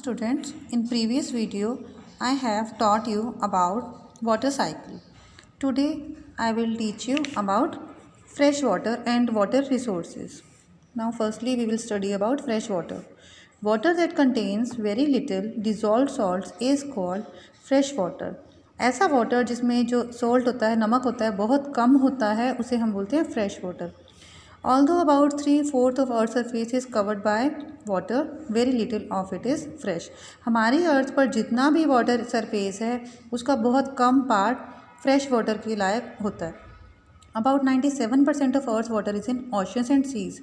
students, in previous video I have taught you about water cycle. Today I will teach you about fresh water and water resources. Now firstly we will study about fresh water. Water that contains very little dissolved salts is called fresh water. ऐसा water जिसमें जो salt होता है, नमक होता है, बहुत कम होता है, उसे हम बोलते हैं fresh water. Although about 3/4 of Earth's surface is covered by water, very little of it is fresh. हमारी अर्थ पर जितना भी वाटर सरफेस है उसका बहुत कम पार्ट फ्रेश वाटर के लायक होता है. About 97% of Earth's water is in oceans and seas.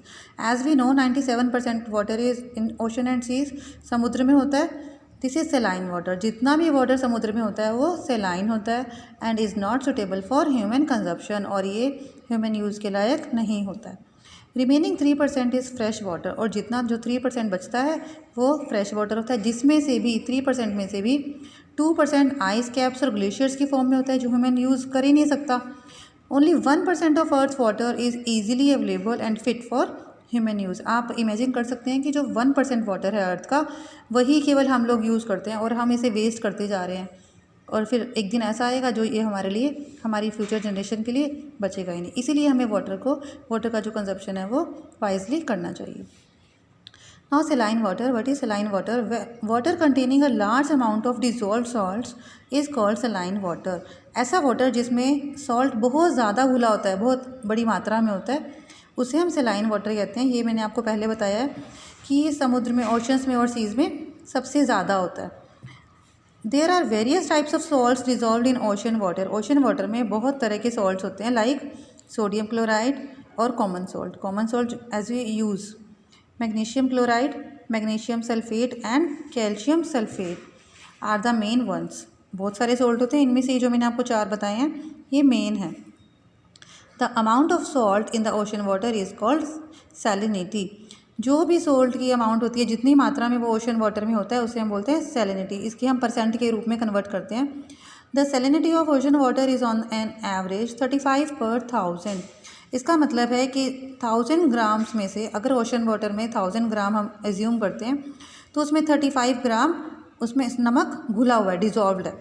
As we know, 97% water is in ocean and seas. समुद्र में होता है. This is saline water. जितना भी वाटर समुद्र में होता है वो सेलाइन होता है and is not suitable for human consumption, और ये ह्यूमन यूज़ के लायक नहीं होता है. रिमेनिंग 3% इज़ फ्रेश वाटर, और जितना जो 3% बचता है वो फ्रेश वाटर होता है, जिसमें से भी 3% में से भी 2% आइस कैप्स और ग्लेशियर्स की फॉर्म में होता है जो ह्यूमन यूज़ कर ही नहीं सकता. Only 1% of earth water is easily available and fit for human use. आप इमेजिन कर सकते हैं कि जो 1% वाटर है अर्थ का वही केवल हम लोग यूज़ करते हैं और हम इसे वेस्ट करते जा रहे हैं, और फिर एक दिन ऐसा आएगा जो ये हमारे लिए, हमारी फ्यूचर जनरेशन के लिए बचेगा ही नहीं. इसीलिए हमें वाटर का जो कंजप्शन है वो वाइजली करना चाहिए. Now saline water. What is saline water? Water containing a large amount of dissolved salts is called saline water. ऐसा वाटर जिसमें सॉल्ट बहुत ज़्यादा घुला होता है, बहुत बड़ी मात्रा में होता है, उसे हम सेलाइन वाटर कहते हैं. ये मैंने आपको पहले बताया है कि समुद्र में, ओशंस में और सीज़ में सबसे ज़्यादा होता है. There are various types of salts dissolved in ocean water. Ocean water में बहुत तरह के सॉल्ट्स होते हैं, लाइक सोडियम क्लोराइड और common salt. Common salt as we use magnesium chloride, magnesium sulphate and calcium sulphate are the main ones. बहुत सारे salt होते हैं, इनमें से जो मैंने आपको 4 बताए हैं ये मेन है. The amount of salt in the ocean water is called salinity. जो भी सॉल्ट की अमाउंट होती है, जितनी मात्रा में वो ओशन वाटर में होता है, उसे हम बोलते हैं सैलिनिटी. इसकी हम परसेंट के रूप में कन्वर्ट करते हैं. The salinity of ocean water is on an average 35 पर 1000. इसका मतलब है कि 1000 ग्राम्स में से, अगर ओशन वाटर में 1000 ग्राम हम एज्यूम करते हैं, तो उसमें 35 ग्राम उसमें नमक घुला हुआ है, डिजॉल्व्ड है.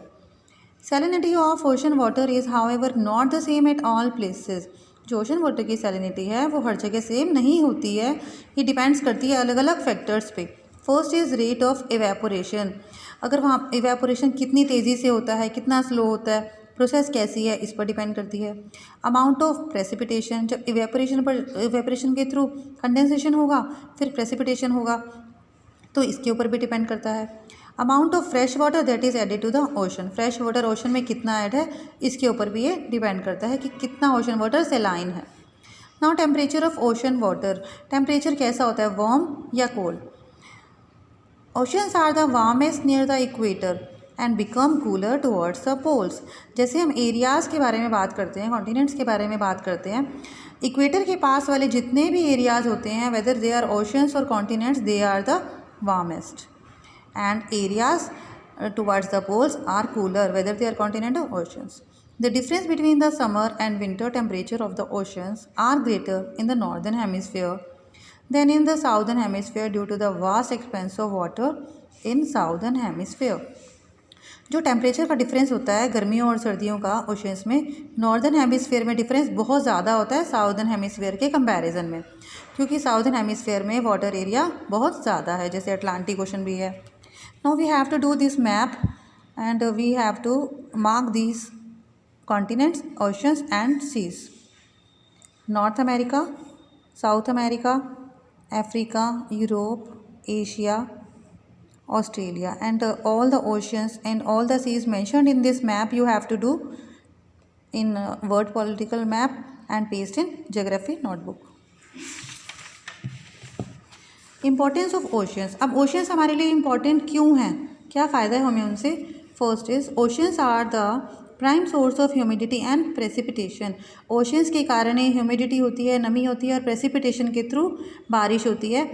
Salinity of ocean water is however not the same at all places. जो ओशन वाटर की सैलिनिटी है वो हर जगह सेम नहीं होती है. ये डिपेंड्स करती है अलग अलग फैक्टर्स पे. First is rate of evaporation. अगर वहाँ एवेपोरेशन कितनी तेज़ी से होता है, कितना स्लो होता है, प्रोसेस कैसी है, इस पर डिपेंड करती है. Amount of precipitation. जब एवेपोरेशन के थ्रू कंडेंसेशन होगा, फिर प्रेसिपिटेशन होगा, तो इसके ऊपर भी डिपेंड करता है. Amount of fresh water that is added to the ocean. Fresh water ocean में कितना ऐड है, इसके ऊपर भी ये डिपेंड करता है कि कितना ओशन वाटर सेलाइन है. Now temperature of ocean water. Temperature कैसा होता है, वार्म या cold? Oceans are the warmest near the equator and become cooler towards the poles. जैसे हम एरियाज़ के बारे में बात करते हैं, कॉन्टिनेंट्स के बारे में बात करते हैं, इक्वेटर के पास वाले जितने भी एरियाज़ होते हैं, वेदर दे आर ओशंस और continents, they are the warmest. And areas towards the poles are cooler, whether they are continent or oceans. The difference between the summer and winter temperature of the oceans are greater in the northern hemisphere than in the southern hemisphere due to the vast expanse of water in southern hemisphere. जो temperature का difference होता है गर्मियों और सर्दियों का oceans में, northern hemisphere में डिफरेंस बहुत ज़्यादा होता है साउदर्न हेमिस्फीयर के कंपैरिजन में, क्योंकि साउदर्न हेमिस्फीयर में वाटर एरिया बहुत ज़्यादा है, जैसे अटलांटिक ओशन भी है. Now we have to do this map and we have to mark these continents, oceans and seas. North America, South America, Africa, Europe, Asia, Australia, and all the oceans and all the seas mentioned in this map you have to do in word political map and paste in geography notebook. Importance of oceans. अब oceans हमारे लिए important क्यों हैं, क्या फ़ायदा है हमें उनसे? First is oceans are the prime source of humidity and precipitation. Oceans के कारण ही ह्यूमिडिटी होती है, नमी होती है, और प्रेसिपिटेशन के थ्रू बारिश होती है,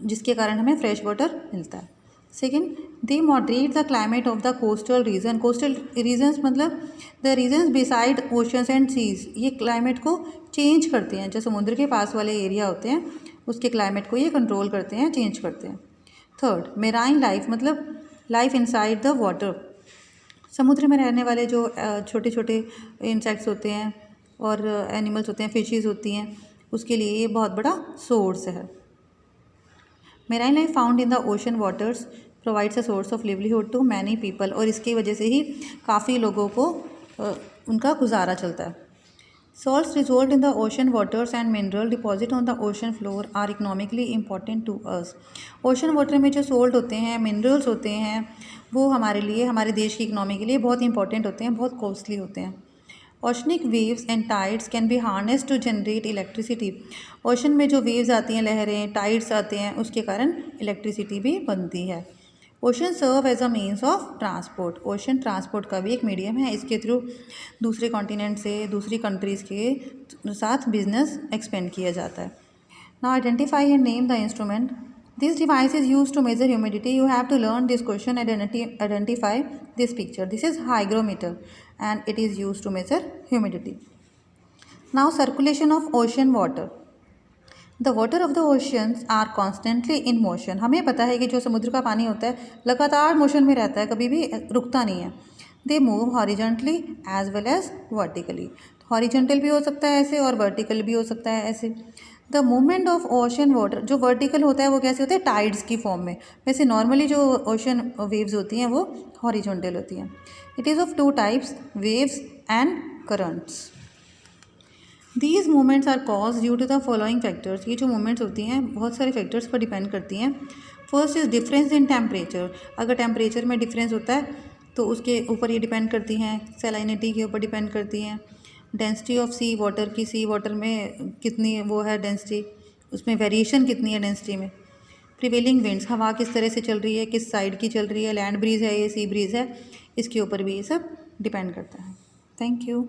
जिसके कारण हमें फ्रेश वाटर मिलता है. Second, they moderate the climate of the coastal region. Coastal regions मतलब the regions beside oceans and seas. ये क्लाइमेट को चेंज करते हैं, जो समुद्र के पास वाले एरिया होते हैं उसके क्लाइमेट को ये कंट्रोल करते हैं, चेंज करते हैं. थर्ड, मेराइन लाइफ मतलब लाइफ इनसाइड द वाटर, समुद्र में रहने वाले जो छोटे छोटे इंसेक्ट्स होते हैं और एनिमल्स होते हैं, फिशेस होती हैं, उसके लिए ये बहुत बड़ा सोर्स है। Marine life found in the ocean waters provides a source of livelihood to many people, और इसकी वजह से ही काफ़ी लोगों को उनका गुजारा चलता है। Salts dissolved in the ocean waters and mineral deposit on the ocean floor are economically important to us. Ocean water में जो सोल्ट होते हैं, मिनरल्स होते हैं, वो हमारे लिए, हमारे देश की इकनॉमी के लिए बहुत इंपॉर्टेंट होते हैं, बहुत कॉस्टली होते हैं। Oceanic waves and tides can be harness to generate electricity. Ocean में जो वेव्स आती हैं, लहरें, टाइड्स आते हैं, उसके कारण इलेक्ट्रिसिटी भी बनती है। Ocean serve as a means of transport, ocean transport का भी एक मीडियम है, इसके थ्रू दूसरे कॉन्टिनेंट से, दूसरी कंट्रीज़ के साथ बिजनेस एक्सपेंड किया जाता है। Now identify and name the instrument. This device is use to measure humidity. You have to learn this question and identify this picture. This is hygrometer and it is use to measure humidity. Now circulation of ocean water. The water of the oceans are constantly in motion. हमें पता है कि जो समुद्र का पानी होता है लगातार मोशन में रहता है, कभी भी रुकता नहीं है। They move horizontally as well as vertically. Horizontal भी हो सकता है ऐसे और वर्टिकल भी हो सकता है ऐसे। The movement of ocean water, जो वर्टिकल होता है वो कैसे होता है, टाइड्स की फॉर्म में। वैसे नॉर्मली जो ओशन वेव्स होती हैं वो हॉरिजॉन्टल होती हैं। It is of two types, waves and currents. These movements are cause due to the following factors. ये जो मूवमेंट्स होती हैं बहुत सारे फैक्टर्स पर डिपेंड करती हैं। First is difference in temperature. अगर टेम्परेचर में डिफरेंस होता है तो उसके ऊपर ये डिपेंड करती हैं। सैलिनिटी के ऊपर डिपेंड करती हैं। डेंसिटी ऑफ सी वाटर की, सी वाटर में कितनी वो है डेंसिटी, उसमें वेरिएशन कितनी है डेंसिटी में। प्रिवेलिंग विंड्स, हवा किस तरह से चल रही है, किस साइड की चल रही है, लैंड ब्रीज है ये सी ब्रीज है, इसके ऊपर भी ये सब डिपेंड करता है। Thank you.